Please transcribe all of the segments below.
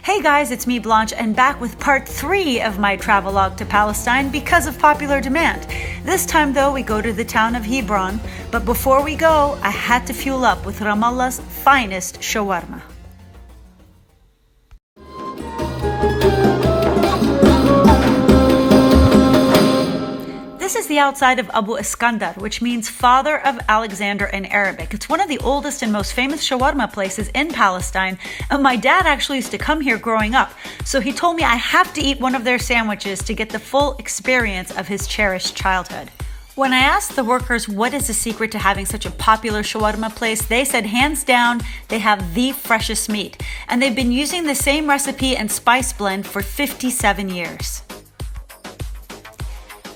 Hey guys, it's me Blanche and back with part 3 of my travelogue to Palestine because of popular demand. This time though, we go to the town of Hebron, but before we go, I had to fuel up with Ramallah's finest shawarma. This is the outside of Abu Iskandar, which means father of Alexander in Arabic. It's one of the oldest and most famous shawarma places in Palestine, and my dad actually used to come here growing up, so he told me I have to eat one of their sandwiches to get the full experience of his cherished childhood. When I asked the workers what is the secret to having such a popular shawarma place, they said hands down they have the freshest meat, and they've been using the same recipe and spice blend for 57 years.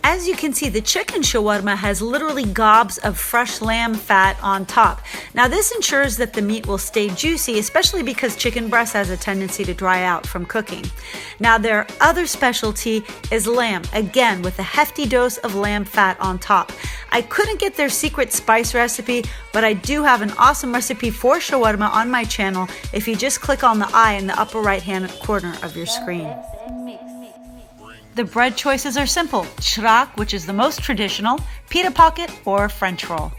As you can see, the chicken shawarma has literally gobs of fresh lamb fat on top. Now this ensures that the meat will stay juicy, especially because chicken breast has a tendency to dry out from cooking. Now their other specialty is lamb, again with a hefty dose of lamb fat on top. I couldn't get their secret spice recipe, but I do have an awesome recipe for shawarma on my channel if you just click on the eye in the upper right hand corner of your screen. The bread choices are simple: shrak, which is the most traditional, pita pocket, or French roll.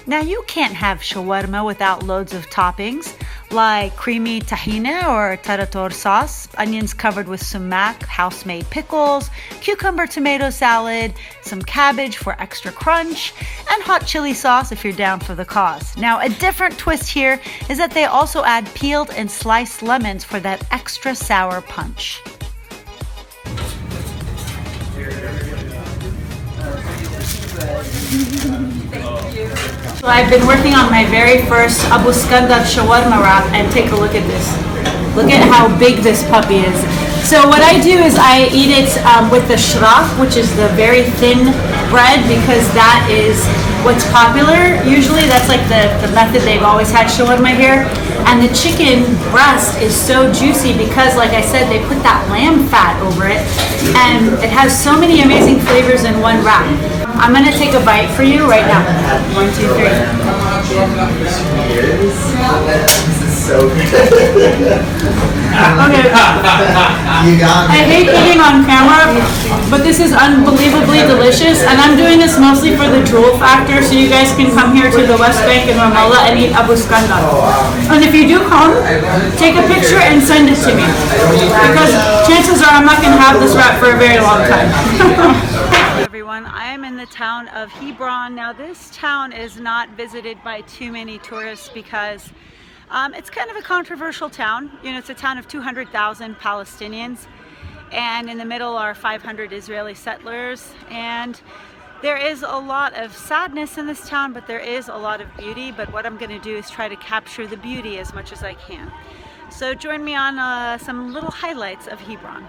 Now you can't have shawarma without loads of toppings like creamy tahina or tarator sauce, onions covered with sumac, house-made pickles, cucumber tomato salad, some cabbage for extra crunch, and hot chili sauce if you're down for the cause. Now a different twist here is that they also add peeled and sliced lemons for that extra sour punch. So I've been working on my very first Abu Iskandar shawarma wrap, and take a look at this. Look at how big this puppy is. So what I do is I eat it with the shrak, which is the very thin bread, because that is what's popular. Usually that's like the method they've always had shawarma here. And the chicken breast is so juicy because, like I said, they put that lamb fat over it, and it has so many amazing flavors in one wrap. I'm gonna take a bite for you right now. 1, 2, 3. This is so good. Okay. I hate eating on camera, but this is unbelievably delicious, and I'm doing this mostly for the drool factor, so you guys can come here to the West Bank in Ramallah and eat Abu Iskandar. And if you do come, take a picture and send it to me, because chances are I'm not gonna have this wrap for a very long time. Everyone, I am in the town of Hebron. Now this town is not visited by too many tourists because it's kind of a controversial town. You know, it's a town of 200,000 Palestinians, and in the middle are 500 Israeli settlers, and there is a lot of sadness in this town, but there is a lot of beauty. But what I'm going to do is try to capture the beauty as much as I can. So join me on some little highlights of Hebron.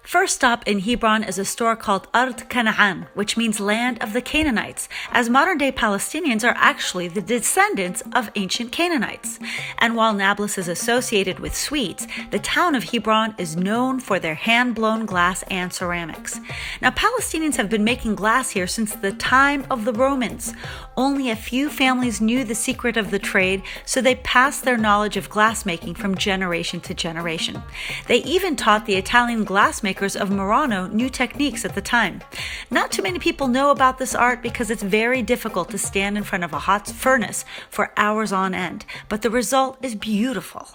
First stop in Hebron is a store called Ard Canaan, which means land of the Canaanites, as modern-day Palestinians are actually the descendants of ancient Canaanites. And while Nablus is associated with sweets, the town of Hebron is known for their hand-blown glass and ceramics. Now, Palestinians have been making glass here since the time of the Romans. Only a few families knew the secret of the trade, so they passed their knowledge of glassmaking from generation to generation. They even taught the Italian glassmakers of Murano new techniques at the time. Not too many people know about this art because it's very difficult to stand in front of a hot furnace for hours on end, but the result is beautiful.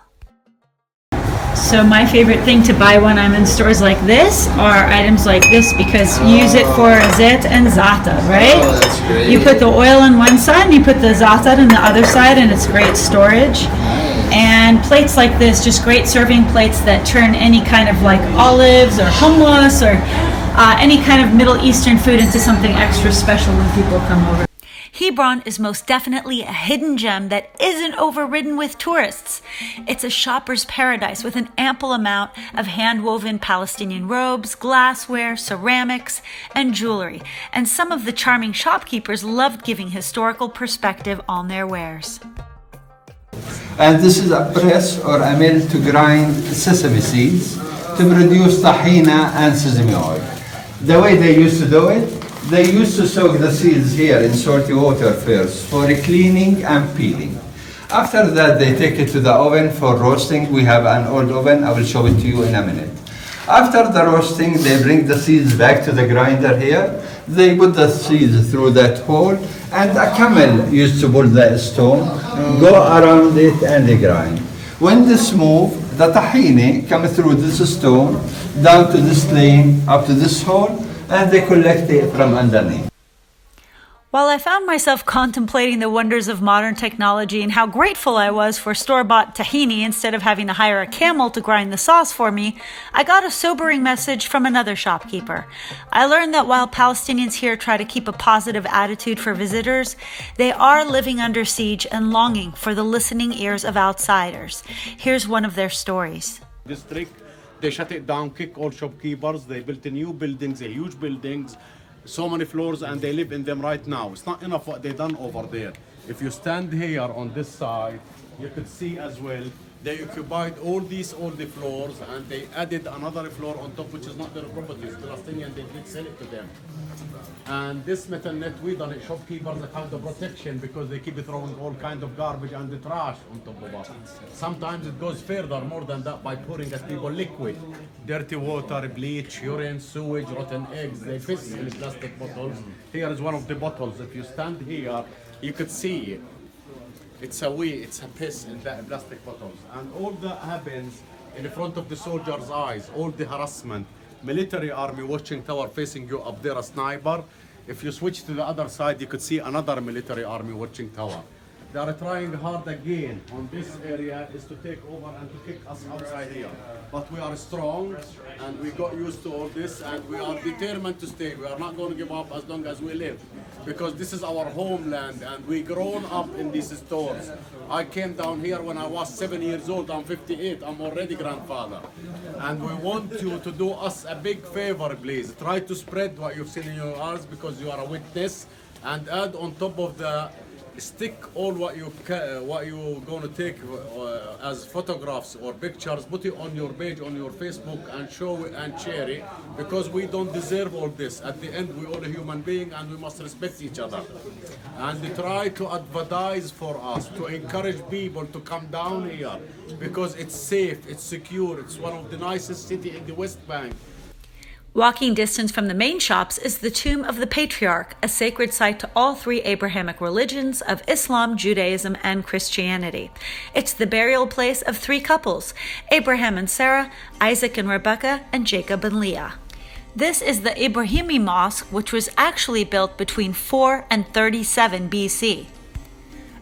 So my favorite thing to buy when I'm in stores like this are items like this, because you use it for zait and za'atar, right? Oh, that's great. You put the oil on one side and you put the za'atar on the other side, and it's great storage. And plates like this, just great serving plates that turn any kind of like olives or hummus or any kind of Middle Eastern food into something extra special when people come over. Hebron is most definitely a hidden gem that isn't overridden with tourists. It's a shopper's paradise with an ample amount of hand-woven Palestinian robes, glassware, ceramics, and jewelry. And some of the charming shopkeepers loved giving historical perspective on their wares. And this is a press or a mill to grind sesame seeds to produce tahina and sesame oil. The way they used to do it, they used to soak the seeds here in salty water first for cleaning and peeling. After that, they take it to the oven for roasting. We have an old oven. I will show it to you in a minute. After the roasting, they bring the seeds back to the grinder here. They put the seeds through that hole, and a camel used to pull the stone, go around it, and they grind. When this move, the tahini come through this stone, down to this lane, up to this hole, and they collect it from underneath. While I found myself contemplating the wonders of modern technology and how grateful I was for store-bought tahini instead of having to hire a camel to grind the sauce for me, I got a sobering message from another shopkeeper. I learned that while Palestinians here try to keep a positive attitude for visitors, they are living under siege and longing for the listening ears of outsiders. Here's one of their stories. District, they shut it down, kick all shopkeepers, they built new buildings, huge buildings, so many floors, and they live in them right now. It's not enough what they done over there. If you stand here on this side, you could see as well, they occupied all the floors, and they added another floor on top, which is not their property. It's Palestinian, they did sell it to them. And this metal net, we done it, shopkeepers account of protection, because they keep throwing all kind of garbage and the trash on top of us. Sometimes it goes further, more than that, by pouring at people liquid. Dirty water, bleach, urine, sewage, rotten eggs, they piss in plastic bottles. Here is one of the bottles. If you stand here, you could see it. It's a piss in that plastic bottles. And all that happens in front of the soldiers' eyes, all the harassment. Military army watching tower facing you up there, a sniper. If you switch to the other side, you could see another military army watching tower. They are trying hard again on this area is to take over and to kick us outside here. But we are strong and we got used to all this, and we are determined to stay. We are not going to give up as long as we live, because this is our homeland and we grown up in these stores. I came down here when I was 7 years old. I'm 58. I'm already grandfather. And we want you to do us a big favor, please. Try to spread what you've seen in your eyes, because you are a witness, and add on top of the stick all what you're going to take as photographs or pictures, put it on your page, on your Facebook, and show it and share it, because we don't deserve all this. At the end, we're all a human being and we must respect each other. And try to advertise for us, to encourage people to come down here, because it's safe, it's secure, it's one of the nicest cities in the West Bank. Walking distance from the main shops is the tomb of the patriarch, a sacred site to all three Abrahamic religions of Islam, Judaism, and Christianity. It's the burial place of three couples, Abraham and Sarah, Isaac and Rebekah, and Jacob and Leah. This is the Ibrahimi Mosque, which was actually built between 4 and 37 BC.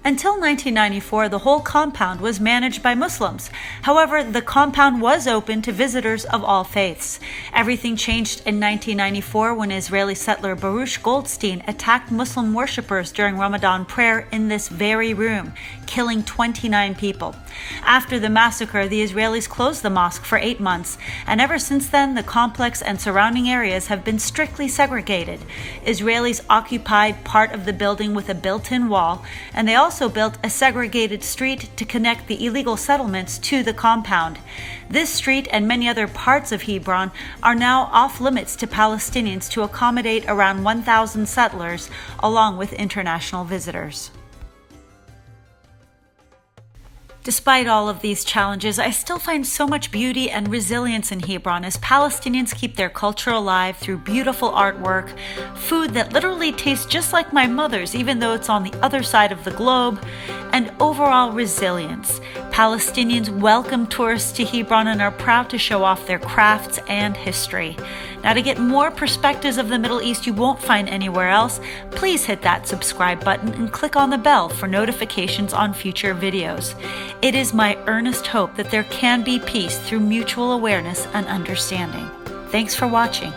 Until 1994, the whole compound was managed by Muslims. However, the compound was open to visitors of all faiths. Everything changed in 1994 when Israeli settler Baruch Goldstein attacked Muslim worshippers during Ramadan prayer in this very room, killing 29 people. After the massacre, the Israelis closed the mosque for 8 months, and ever since then, the complex and surrounding areas have been strictly segregated. Israelis occupied part of the building with a built-in wall, and they also built a segregated street to connect the illegal settlements to the compound. This street and many other parts of Hebron are now off limits to Palestinians to accommodate around 1,000 settlers, along with international visitors. Despite all of these challenges, I still find so much beauty and resilience in Hebron as Palestinians keep their culture alive through beautiful artwork, food that literally tastes just like my mother's even though it's on the other side of the globe, and overall resilience. Palestinians welcome tourists to Hebron and are proud to show off their crafts and history. Now, to get more perspectives of the Middle East you won't find anywhere else, please hit that subscribe button and click on the bell for notifications on future videos. It is my earnest hope that there can be peace through mutual awareness and understanding. Thanks for watching.